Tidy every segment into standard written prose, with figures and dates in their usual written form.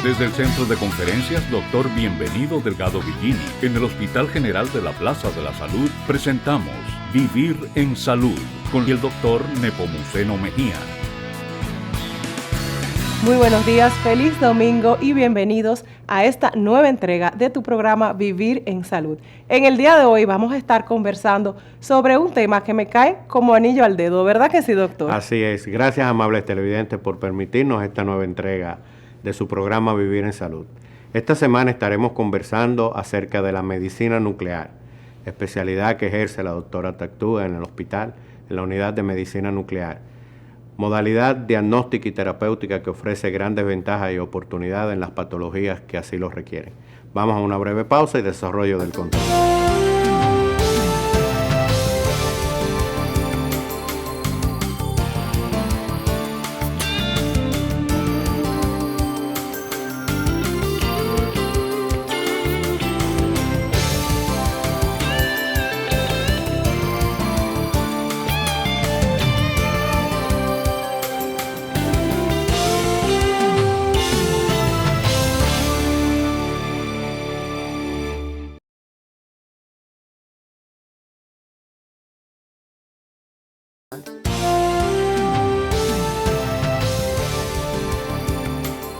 Desde el Centro de Conferencias Dr. Bienvenido Delgado Villini, en el Hospital General de la Plaza de la Salud, presentamos Vivir en Salud con el Dr. Nepomuceno Mejía. Muy buenos días, feliz domingo y bienvenidos a esta nueva entrega de tu programa Vivir en Salud. En el día de hoy vamos a estar conversando sobre un tema que me cae como anillo al dedo, ¿verdad que sí, doctor? Así es. Gracias, amables televidentes, por permitirnos esta nueva entrega de su programa Vivir en Salud. Esta semana estaremos conversando acerca de la medicina nuclear, especialidad que ejerce la doctora Tactúa en el hospital, en la unidad de medicina nuclear. Modalidad diagnóstica y terapéutica que ofrece grandes ventajas y oportunidades en las patologías que así lo requieren. Vamos a una breve pausa y desarrollo del contenido.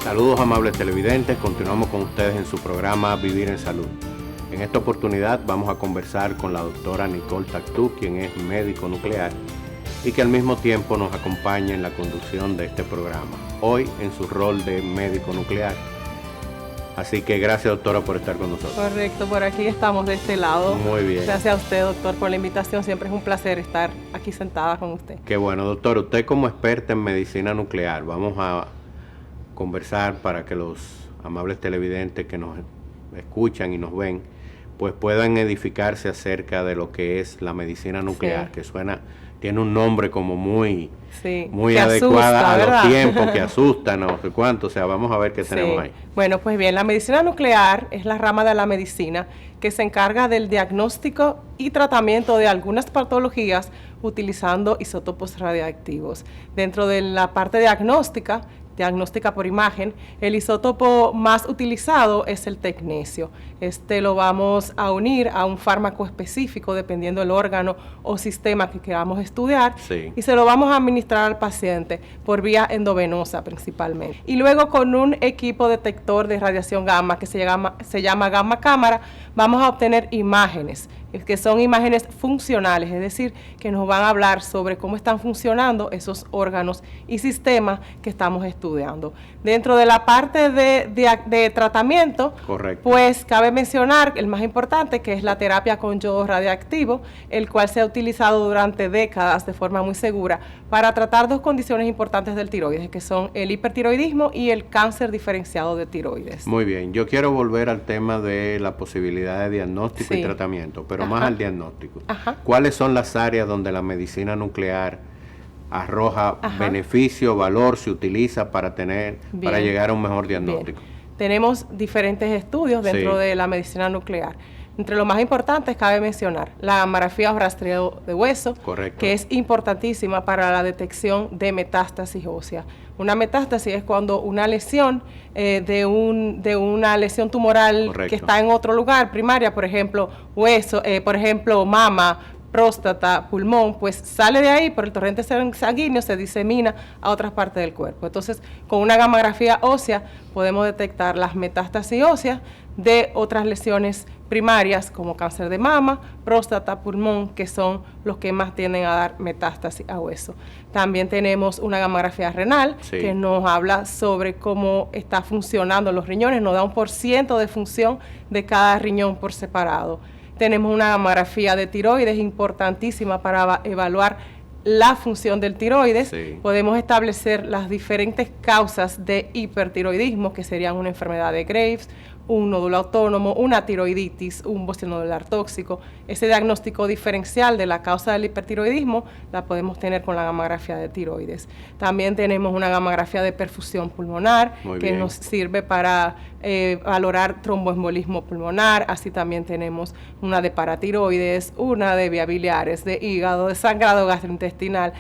Saludos, amables televidentes, continuamos con ustedes en su programa Vivir en Salud. En esta oportunidad vamos a conversar con la doctora Nicole Tactú, quien es médico nuclear y que al mismo tiempo nos acompaña en la conducción de este programa, hoy en su rol de médico nuclear. Así que gracias, doctora, por estar con nosotros. Correcto, por aquí estamos de este lado. Muy bien. Gracias a usted, doctor, por la invitación. Siempre es un placer estar aquí sentada con usted. Qué bueno, doctor. Usted como experta en medicina nuclear, vamos a conversar para que los amables televidentes que nos escuchan y nos ven, pues puedan edificarse acerca de lo que es la medicina nuclear, sí, que tiene un nombre como muy adecuada a los tiempos, que asusta, no sé cuánto, o sea, vamos a ver qué tenemos ahí. Bueno, pues bien, la medicina nuclear es la rama de la medicina que se encarga del diagnóstico y tratamiento de algunas patologías utilizando isótopos radiactivos. Dentro de la parte diagnóstica por imagen, el isótopo más utilizado es el tecnecio. Este lo vamos a unir a un fármaco específico dependiendo del órgano o sistema que queramos estudiar, sí, y se lo vamos a administrar al paciente por vía endovenosa principalmente. Y luego con un equipo detector de radiación gamma que se llama gamma cámara, vamos a obtener imágenes que son imágenes funcionales, es decir, que nos van a hablar sobre cómo están funcionando esos órganos y sistemas que estamos estudiando. Dentro de la parte de tratamiento, correcto, pues cabe mencionar el más importante, que es la terapia con yodo radiactivo, el cual se ha utilizado durante décadas de forma muy segura para tratar dos condiciones importantes del tiroides, que son el hipertiroidismo y el cáncer diferenciado de tiroides. Muy bien, yo quiero volver al tema de la posibilidad de diagnóstico, sí, y tratamiento, pero más al diagnóstico. Ajá. ¿Cuáles son las áreas donde la medicina nuclear arroja beneficio, valor, se utiliza para llegar a un mejor diagnóstico? Bien. Tenemos diferentes estudios dentro, sí, de la medicina nuclear. Entre los más importantes cabe mencionar la gammagrafía o rastreo de hueso, correcto, que es importantísima para la detección de metástasis ósea. Una metástasis es cuando una lesión de una lesión tumoral, correcto, que está en otro lugar, primaria, por ejemplo, hueso, por ejemplo, mama, próstata, pulmón, pues sale de ahí por el torrente sanguíneo, se disemina a otras partes del cuerpo. Entonces, con una gammagrafía ósea podemos detectar las metástasis óseas de otras lesiones primarias como cáncer de mama, próstata, pulmón, que son los que más tienden a dar metástasis a hueso. También tenemos una gammagrafía renal, sí, que nos habla sobre cómo está funcionando los riñones, nos da un % de función de cada riñón por separado. Tenemos una gammagrafía de tiroides importantísima para evaluar la función del tiroides. Sí. Podemos establecer las diferentes causas de hipertiroidismo, que serían una enfermedad de Graves, un nódulo autónomo, una tiroiditis, un bócido nodular tóxico. Ese diagnóstico diferencial de la causa del hipertiroidismo la podemos tener con la gammagrafía de tiroides. También tenemos una gammagrafía de perfusión pulmonar, que nos sirve para valorar tromboembolismo pulmonar. Así también tenemos una de paratiroides, una de vía biliares, de hígado, de sangrado gastrointestinal.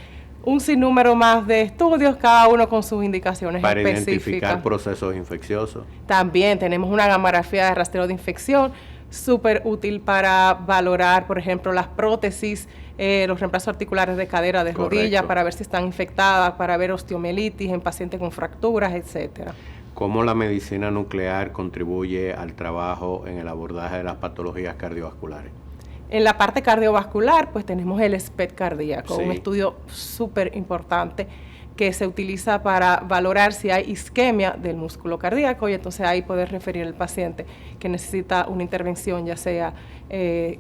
un sinnúmero más de estudios, cada uno con sus indicaciones para específicas. Identificar procesos infecciosos. También tenemos una gamografía de rastreo de infección, súper útil para valorar, por ejemplo, las prótesis, los reemplazos articulares de cadera, de rodilla, para ver si están infectadas, para ver osteomielitis en pacientes con fracturas, etcétera. ¿Cómo la medicina nuclear contribuye al trabajo en el abordaje de las patologías cardiovasculares? En la parte cardiovascular, pues tenemos el SPECT cardíaco, un estudio súper importante que se utiliza para valorar si hay isquemia del músculo cardíaco y entonces ahí poder referir al paciente que necesita una intervención, ya sea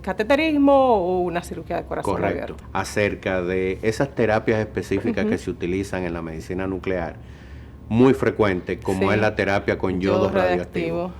cateterismo o una cirugía de corazón abierto. Acerca de esas terapias específicas que se utilizan en la medicina nuclear, muy frecuente, como es la terapia con yodo radioactivo.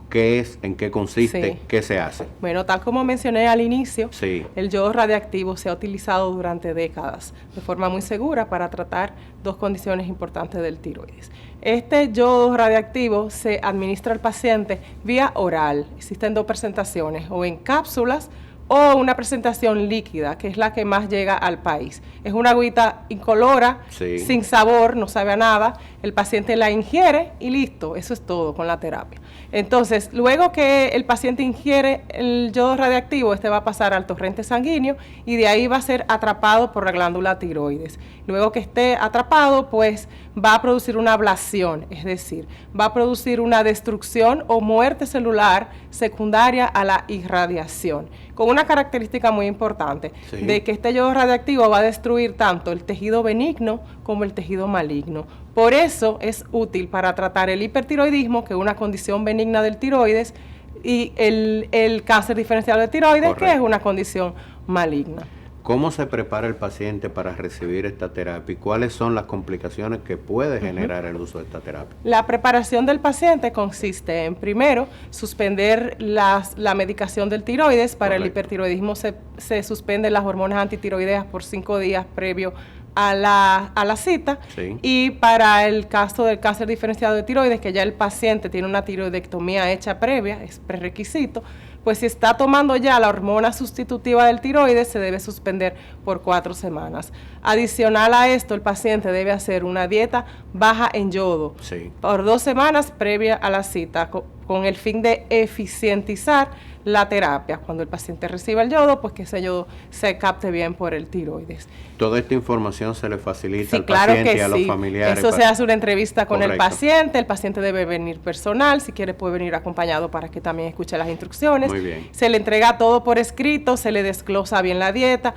¿Qué es? ¿En qué consiste? ¿Qué se hace? Bueno, tal como mencioné al inicio, el yodo radioactivo se ha utilizado durante décadas de forma muy segura para tratar dos condiciones importantes del tiroides. Este yodo radioactivo se administra al paciente vía oral. Existen dos presentaciones, o en cápsulas o una presentación líquida, que es la que más llega al país. Es una agüita incolora, sin sabor, no sabe a nada. El paciente la ingiere y listo, eso es todo con la terapia. Entonces, luego que el paciente ingiere el yodo radioactivo, este va a pasar al torrente sanguíneo y de ahí va a ser atrapado por la glándula tiroides. Luego que esté atrapado, pues va a producir una ablación, es decir, va a producir una destrucción o muerte celular secundaria a la irradiación, con una característica muy importante, de que este yodo radioactivo va a destruir tanto el tejido benigno como el tejido maligno. Por eso es útil para tratar el hipertiroidismo, que es una condición benigna del tiroides, y el cáncer diferencial de tiroides, que es una condición maligna. ¿Cómo se prepara el paciente para recibir esta terapia y cuáles son las complicaciones que puede generar el uso de esta terapia? La preparación del paciente consiste en, primero, suspender la medicación del tiroides. Para el hipertiroidismo se suspenden las hormonas antitiroideas por 5 días previo a la cita, y para el caso del cáncer diferenciado de tiroides, que ya el paciente tiene una tiroidectomía hecha previa, es prerequisito, pues si está tomando ya la hormona sustitutiva del tiroides, se debe suspender por 4 semanas. Adicional a esto, el paciente debe hacer una dieta baja en yodo por 2 semanas previa a la cita, con el fin de eficientizar la terapia. Cuando el paciente reciba el yodo, pues que ese yodo se capte bien por el tiroides. ¿Toda esta información se le facilita al paciente y a los familiares? Eso se hace una entrevista con el paciente debe venir personal, si quiere puede venir acompañado para que también escuche las instrucciones. Muy bien. Se le entrega todo por escrito, se le desglosa bien la dieta,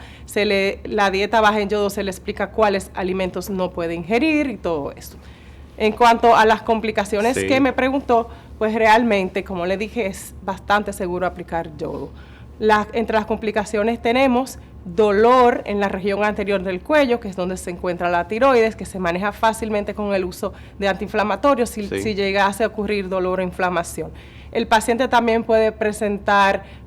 la dieta baja en yodo se le explica cuáles alimentos no puede ingerir y todo eso. En cuanto a las complicaciones que me preguntó, pues realmente, como le dije, es bastante seguro aplicar yodo. Entre las complicaciones tenemos dolor en la región anterior del cuello, que es donde se encuentra la tiroides, que se maneja fácilmente con el uso de antiinflamatorios si llegase a ocurrir dolor o inflamación. El paciente también puede presentar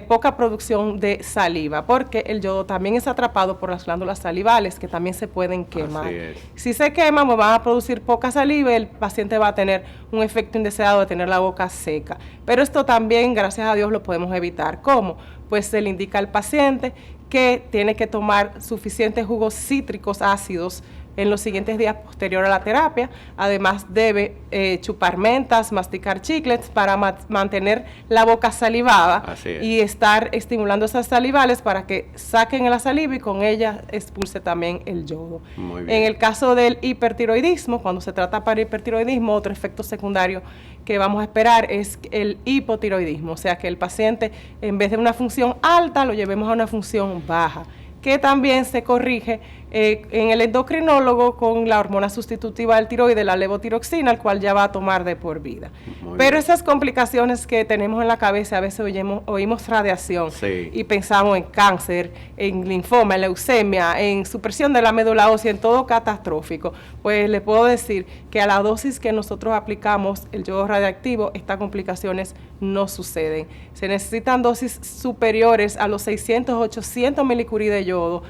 poca producción de saliva, porque el yodo también es atrapado por las glándulas salivales, que también se pueden quemar. Si se queman, pues van a producir poca saliva y el paciente va a tener un efecto indeseado de tener la boca seca. Pero esto también, gracias a Dios, lo podemos evitar. ¿Cómo? Pues se le indica al paciente que tiene que tomar suficientes jugos cítricos ácidos en los siguientes días posterior a la terapia. Además debe chupar mentas, masticar chiclets para mantener la boca salivada y estar estimulando esas salivales para que saquen la saliva y con ella expulse también el yodo. En el caso del hipertiroidismo, cuando se trata para hipertiroidismo, otro efecto secundario que vamos a esperar es el hipotiroidismo, o sea que el paciente en vez de una función alta lo llevemos a una función baja, que también se corrige en el endocrinólogo con la hormona sustitutiva del tiroides, la levotiroxina, el cual ya va a tomar de por vida. Pero esas complicaciones que tenemos en la cabeza, a veces oímos radiación y pensamos en cáncer, en linfoma, en leucemia, en supresión de la médula ósea, en todo catastrófico. Pues le puedo decir que a la dosis que nosotros aplicamos el yodo radioactivo, estas complicaciones no suceden. Se necesitan dosis superiores a los 600, 800 milicurie de yodo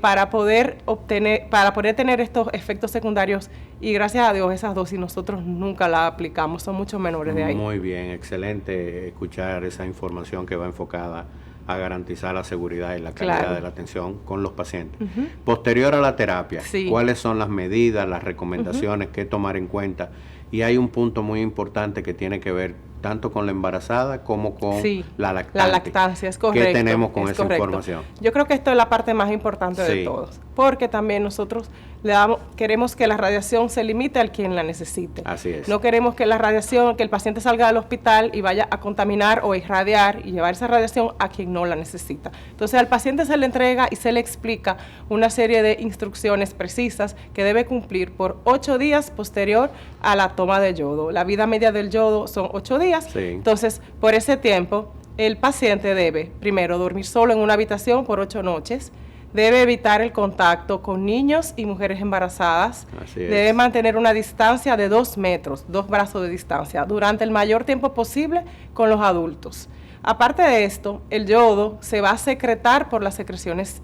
para poder tener estos efectos secundarios, y gracias a Dios esas dosis nosotros nunca las aplicamos, son mucho menores de ahí. Muy bien, excelente escuchar esa información que va enfocada a garantizar la seguridad y la calidad de la atención con los pacientes. Posterior a la terapia, ¿cuáles son las medidas, las recomendaciones que tomar en cuenta? Y hay un punto muy importante que tiene que ver tanto con la embarazada como con la lactante. La lactancia, es correcto. ¿Qué tenemos con esa información? Yo creo que esto es la parte más importante de todos, porque también nosotros queremos que la radiación se limite al quien la necesite. Así es. No queremos que la radiación, que el paciente salga del hospital y vaya a contaminar o irradiar y llevar esa radiación a quien no la necesita. Entonces al paciente se le entrega y se le explica una serie de instrucciones precisas que debe cumplir por 8 días posterior a la toma de yodo. La vida media del yodo son 8 días. Entonces, por ese tiempo, el paciente debe, primero, dormir solo en una habitación por 8 noches, debe evitar el contacto con niños y mujeres embarazadas, debe mantener una distancia de 2 metros, 2 brazos de distancia, durante el mayor tiempo posible con los adultos. Aparte de esto, el yodo se va a excretar por las secreciones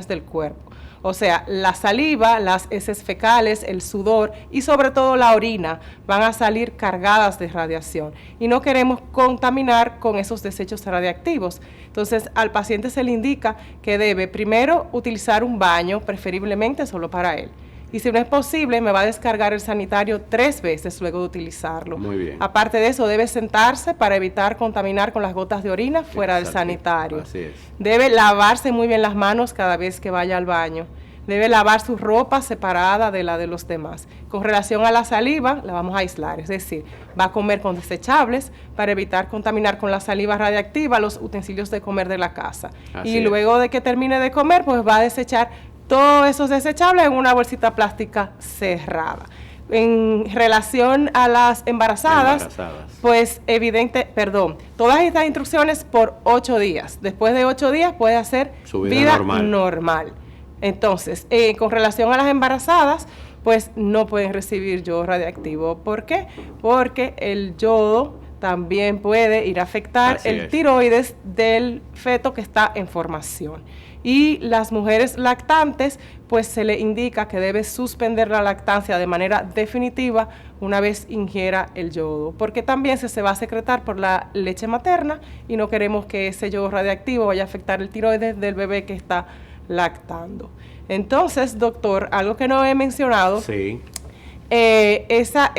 del cuerpo. O sea, la saliva, las heces fecales, el sudor y sobre todo la orina van a salir cargadas de radiación y no queremos contaminar con esos desechos radiactivos. Entonces, al paciente se le indica que debe primero utilizar un baño, preferiblemente solo para él. Y si no es posible, me va a descargar el sanitario 3 veces luego de utilizarlo. Muy bien. Aparte de eso, debe sentarse para evitar contaminar con las gotas de orina fuera del sanitario. Así es. Debe lavarse muy bien las manos cada vez que vaya al baño. Debe lavar su ropa separada de la de los demás. Con relación a la saliva, la vamos a aislar, es decir, va a comer con desechables para evitar contaminar con la saliva radiactiva los utensilios de comer de la casa. Y luego de que termine de comer, pues va a desechar todos esos desechables en una bolsita plástica cerrada. En relación a las embarazadas, pues todas estas instrucciones por 8 días. Después de 8 días puede hacer su vida normal. Entonces, con relación a las embarazadas, pues no pueden recibir yodo radiactivo. ¿Por qué? Porque el yodo también puede ir a afectar el tiroides del feto que está en formación. Y las mujeres lactantes, pues se le indica que debe suspender la lactancia de manera definitiva una vez ingiera el yodo, porque también se va a secretar por la leche materna y no queremos que ese yodo radiactivo vaya a afectar el tiroides del bebé que está lactando. Entonces, doctor, algo que no he mencionado, esas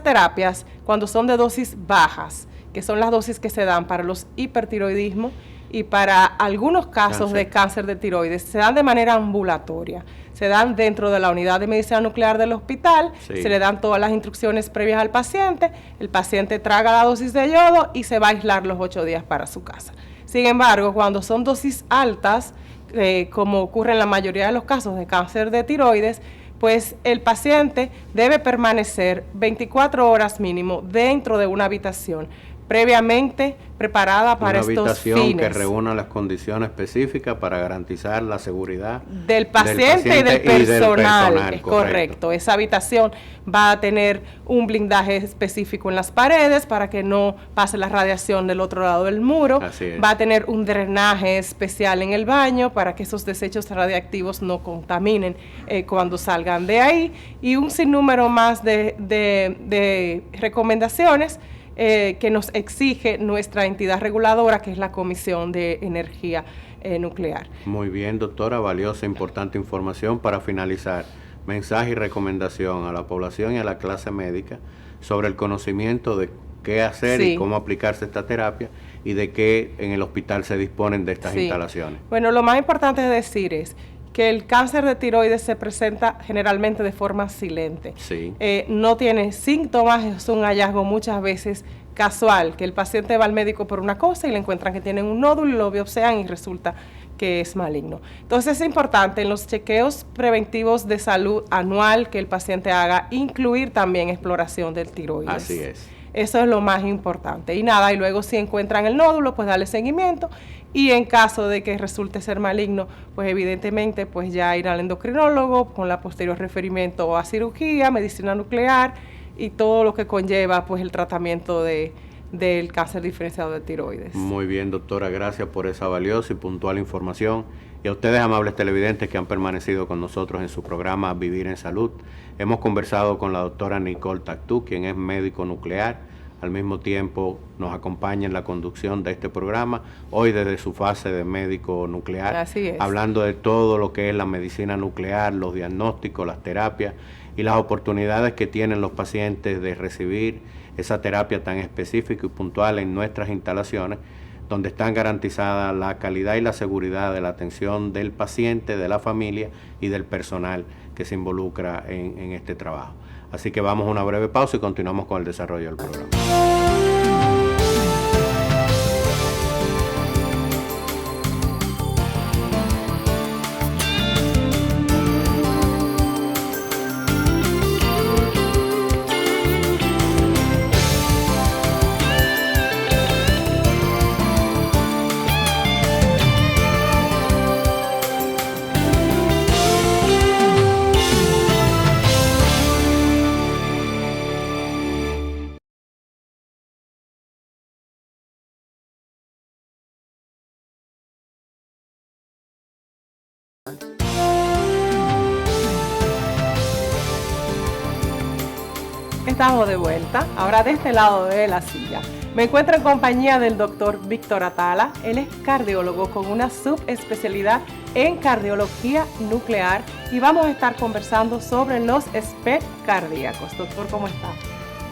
terapias, cuando son de dosis bajas, que son las dosis que se dan para los hipertiroidismos y para algunos casos de cáncer de tiroides, se dan de manera ambulatoria. Se dan dentro de la unidad de medicina nuclear del hospital, se le dan todas las instrucciones previas al paciente, el paciente traga la dosis de yodo y se va a aislar los 8 días para su casa. Sin embargo, cuando son dosis altas, como ocurre en la mayoría de los casos de cáncer de tiroides, pues el paciente debe permanecer 24 horas mínimo dentro de una habitación previamente preparada para estos fines. Una habitación que reúna las condiciones específicas para garantizar la seguridad del paciente y del personal. Correcto. Esa habitación va a tener un blindaje específico en las paredes para que no pase la radiación del otro lado del muro. Va a tener un drenaje especial en el baño para que esos desechos radiactivos no contaminen cuando salgan de ahí, y un sinnúmero más de recomendaciones que nos exige nuestra entidad reguladora, que es la Comisión de Energía Nuclear. Muy bien, doctora, valiosa, importante información. Para finalizar, mensaje y recomendación a la población y a la clase médica sobre el conocimiento de qué hacer y cómo aplicarse esta terapia, y de qué en el hospital se disponen de estas instalaciones. Bueno, lo más importante de decir es que el cáncer de tiroides se presenta generalmente de forma silente. No tiene síntomas, es un hallazgo muchas veces casual, que el paciente va al médico por una cosa y le encuentran que tienen un nódulo, lo biopsian y resulta que es maligno. Entonces es importante en los chequeos preventivos de salud anual que el paciente haga, incluir también exploración del tiroides. Así es. Eso es lo más importante. Y nada, y luego si encuentran el nódulo, pues darle seguimiento, y en caso de que resulte ser maligno, pues evidentemente pues ya ir al endocrinólogo con la posterior referimiento a cirugía, medicina nuclear y todo lo que conlleva pues el tratamiento del cáncer diferenciado de tiroides. Muy bien, doctora, gracias por esa valiosa y puntual información. Y a ustedes, amables televidentes, que han permanecido con nosotros en su programa Vivir en Salud. Hemos conversado con la doctora Nicole Tactú, quien es médico nuclear, al mismo tiempo nos acompaña en la conducción de este programa, hoy desde su fase de médico nuclear, Así es. hablando de todo lo que es la medicina nuclear, los diagnósticos, las terapias y las oportunidades que tienen los pacientes de recibir esa terapia tan específica y puntual en nuestras instalaciones, donde están garantizadas la calidad y la seguridad de la atención del paciente, de la familia y del personal que se involucra en este trabajo. Así que vamos a una breve pausa y continuamos con el desarrollo del programa. Estamos de vuelta, ahora de este lado de la silla. Me encuentro en compañía del doctor Víctor Atala. Él es cardiólogo con una subespecialidad en cardiología nuclear y vamos a estar conversando sobre los SPECT cardíacos. Doctor, ¿cómo está?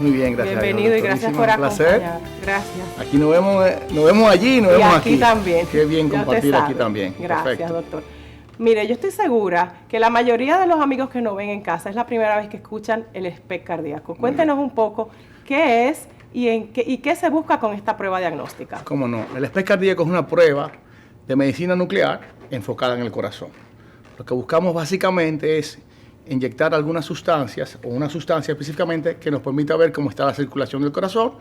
Muy bien, gracias. Bienvenido y gracias por acompañar. Gracias. Aquí nos vemos allí, nos vemos aquí. Y aquí también. Qué bien compartir aquí también. Gracias, perfecto. doctor. Mire, yo estoy segura que la mayoría de los amigos que nos ven en casa es la primera vez que escuchan el SPECT cardíaco. Cuéntenos un poco qué es y qué se busca con esta prueba diagnóstica. Cómo no. El SPECT cardíaco es una prueba de medicina nuclear enfocada en el corazón. Lo que buscamos básicamente es inyectar algunas sustancias o una sustancia específicamente que nos permita ver cómo está la circulación del corazón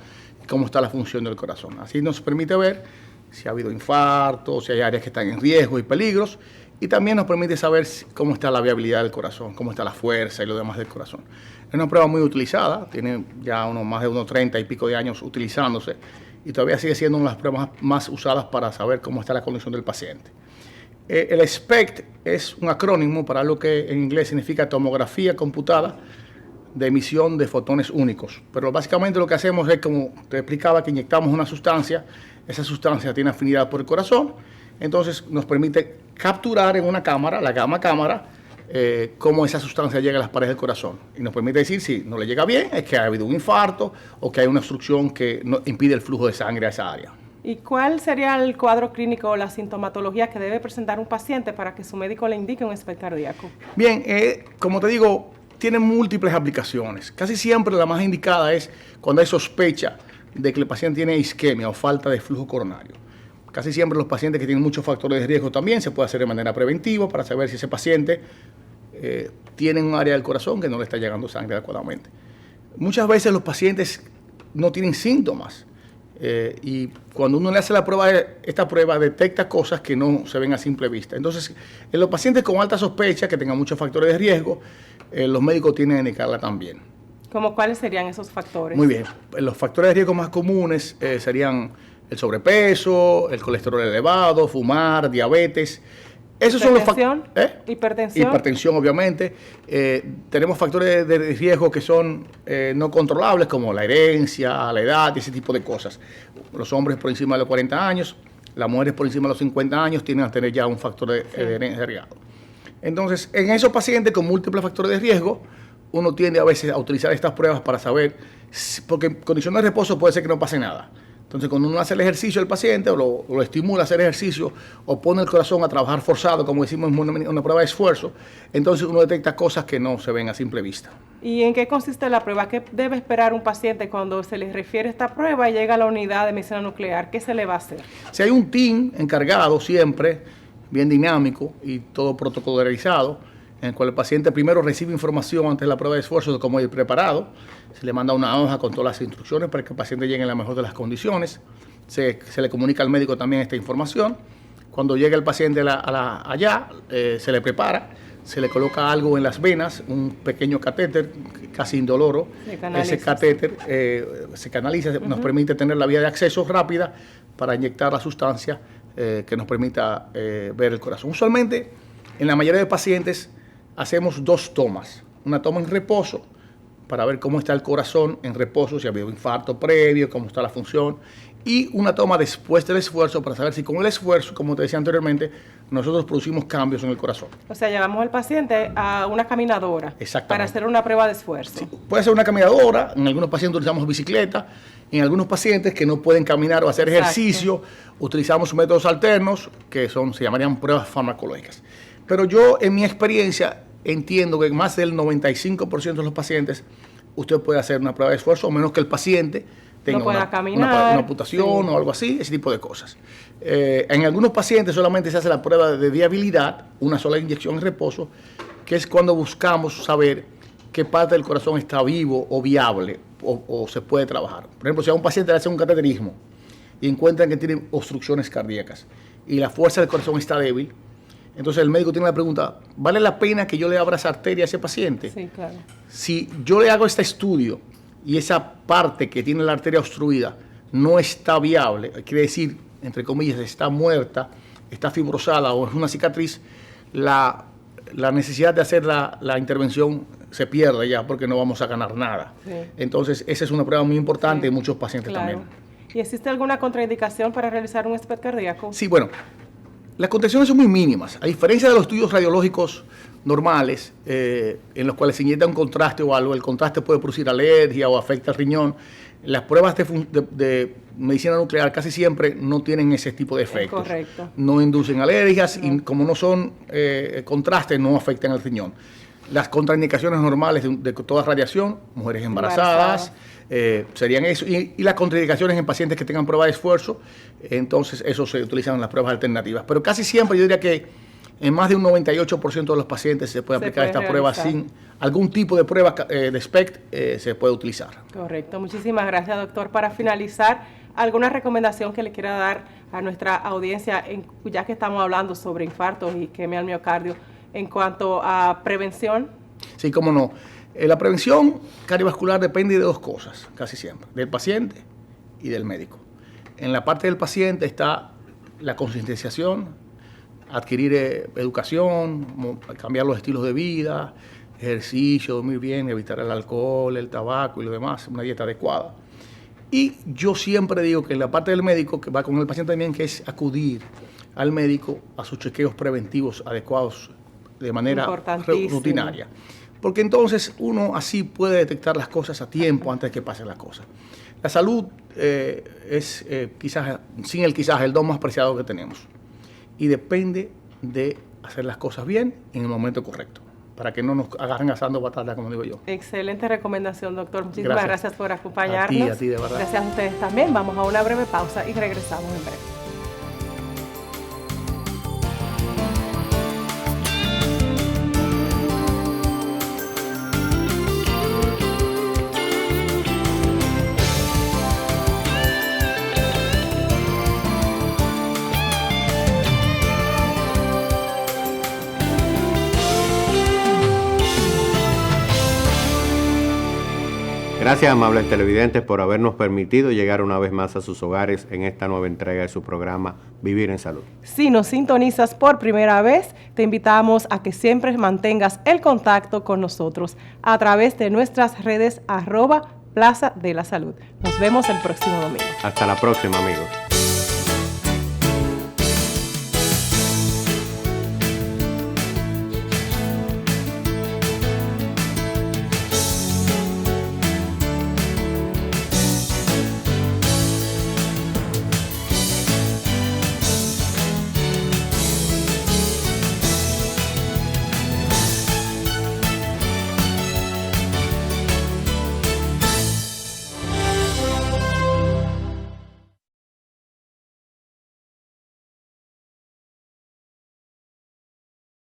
y cómo está la función del corazón. Así nos permite ver si ha habido infarto, si hay áreas que están en riesgo y peligros. Y también nos permite saber cómo está la viabilidad del corazón, cómo está la fuerza y lo demás del corazón. Es una prueba muy utilizada, tiene ya más de unos 30 y pico de años utilizándose y todavía sigue siendo una de las pruebas más usadas para saber cómo está la condición del paciente. El SPECT es un acrónimo para lo que en inglés significa tomografía computada de emisión de fotones únicos. Pero básicamente lo que hacemos es, como te explicaba, que inyectamos una sustancia, esa sustancia tiene afinidad por el corazón, entonces nos permite capturar en una cámara, la gamma cámara, cómo esa sustancia llega a las paredes del corazón. Y nos permite decir si no le llega bien, es que ha habido un infarto o que hay una obstrucción que no impide el flujo de sangre a esa área. ¿Y cuál sería el cuadro clínico o la sintomatología que debe presentar un paciente para que su médico le indique un SPECT cardíaco? Bien, como te digo, tiene múltiples aplicaciones. Casi siempre la más indicada es cuando hay sospecha de que el paciente tiene isquemia o falta de flujo coronario. Casi siempre los pacientes que tienen muchos factores de riesgo también se puede hacer de manera preventiva para saber si ese paciente tiene un área del corazón que no le está llegando sangre adecuadamente. Muchas veces los pacientes no tienen síntomas y cuando uno le hace esta prueba detecta cosas que no se ven a simple vista. Entonces, en los pacientes con alta sospecha que tengan muchos factores de riesgo, los médicos tienen que indicarla también. ¿Cómo cuáles serían esos factores? Muy bien. Los factores de riesgo más comunes serían el sobrepeso, el colesterol elevado, fumar, diabetes. Esos son los factores. Hipertensión. Hipertensión, obviamente. Tenemos factores de riesgo que son no controlables, como la herencia, la edad y ese tipo de cosas. Los hombres por encima de los 40 años, las mujeres por encima de los 50 años tienden a tener ya un factor de riesgo. Entonces, en esos pacientes con múltiples factores de riesgo, uno tiende a veces a utilizar estas pruebas para saber, porque en condiciones de reposo puede ser que no pase nada. Entonces, cuando uno hace el ejercicio del paciente o lo estimula a hacer ejercicio o pone el corazón a trabajar forzado, como decimos en una prueba de esfuerzo, entonces uno detecta cosas que no se ven a simple vista. ¿Y en qué consiste la prueba? ¿Qué debe esperar un paciente cuando se le refiere esta prueba y llega a la unidad de medicina nuclear? ¿Qué se le va a hacer? Si hay un team encargado siempre, bien dinámico y todo protocolarizado, en el cual el paciente primero recibe información antes de la prueba de esfuerzo de cómo ir preparado, se le manda una hoja con todas las instrucciones para que el paciente llegue en la mejor de las condiciones, se le comunica al médico también esta información. Cuando llega el paciente allá, se le prepara, se le coloca algo en las venas, un pequeño catéter casi indoloro. Ese catéter se canaliza, nos permite tener la vía de acceso rápida para inyectar la sustancia que nos permita ver el corazón. Usualmente, en la mayoría de pacientes, hacemos dos tomas. Una toma en reposo, para ver cómo está el corazón en reposo, si ha habido infarto previo, cómo está la función, y una toma después del esfuerzo para saber si con el esfuerzo, como te decía anteriormente, nosotros producimos cambios en el corazón. O sea, llevamos al paciente a una caminadora para hacer una prueba de esfuerzo. Sí, puede ser una caminadora, en algunos pacientes utilizamos bicicleta, en algunos pacientes que no pueden caminar o hacer ejercicio, utilizamos métodos alternos que se llamarían pruebas farmacológicas. Pero yo, en mi experiencia, entiendo que más del 95% de los pacientes usted puede hacer una prueba de esfuerzo, a menos que el paciente tenga una amputación o algo así, ese tipo de cosas. En algunos pacientes solamente se hace la prueba de viabilidad, una sola inyección en reposo, que es cuando buscamos saber qué parte del corazón está vivo o viable o se puede trabajar. Por ejemplo, si a un paciente le hacen un cateterismo y encuentran que tiene obstrucciones cardíacas y la fuerza del corazón está débil, entonces el médico tiene la pregunta, ¿vale la pena que yo le abra esa arteria a ese paciente? Sí, claro. Si yo le hago este estudio y esa parte que tiene la arteria obstruida no está viable, quiere decir, entre comillas, está muerta, está fibrosada o es una cicatriz, la necesidad de hacer la intervención se pierde ya porque no vamos a ganar nada. Sí. Entonces, esa es una prueba muy importante en muchos pacientes también. ¿Y existe alguna contraindicación para realizar un SPECT cardíaco? Sí, bueno, las contraindicaciones son muy mínimas. A diferencia de los estudios radiológicos normales, en los cuales se inyecta un contraste o algo, el contraste puede producir alergia o afecta al riñón. Las pruebas de medicina nuclear casi siempre no tienen ese tipo de efectos. Correcto. No inducen alergias y como no son contrastes, no afectan al riñón. Las contraindicaciones normales de toda radiación, mujeres embarazadas, serían eso. Y las contraindicaciones en pacientes que tengan prueba de esfuerzo, entonces eso se utilizan en las pruebas alternativas. Pero casi siempre yo diría que en más de un 98% de los pacientes se puede aplicar esta prueba sin algún tipo de prueba de SPECT, se puede utilizar. Correcto. Muchísimas gracias, doctor. Para finalizar, ¿alguna recomendación que le quiera dar a nuestra audiencia, ya que estamos hablando sobre infartos y isquemia al miocardio, en cuanto a prevención? Sí, cómo no. La prevención cardiovascular depende de dos cosas, casi siempre, del paciente y del médico. En la parte del paciente está la concienciación, adquirir educación, cambiar los estilos de vida, ejercicio, dormir bien, evitar el alcohol, el tabaco y lo demás, una dieta adecuada. Y yo siempre digo que en la parte del médico, que va con el paciente también, que es acudir al médico a sus chequeos preventivos adecuados de manera rutinaria. Porque entonces uno así puede detectar las cosas a tiempo antes de que pasen las cosas. La salud es quizás el don más preciado que tenemos. Y depende de hacer las cosas bien en el momento correcto, para que no nos agarren asando batalla, como digo yo. Excelente recomendación, doctor. Muchísimas gracias por acompañarnos. A ti, de verdad. Gracias a ustedes también. Vamos a una breve pausa y regresamos en breve. Gracias, amables televidentes, por habernos permitido llegar una vez más a sus hogares en esta nueva entrega de su programa Vivir en Salud. Si nos sintonizas por primera vez, te invitamos a que siempre mantengas el contacto con nosotros a través de nuestras redes @Plaza de la Salud. Nos vemos el próximo domingo. Hasta la próxima, amigos.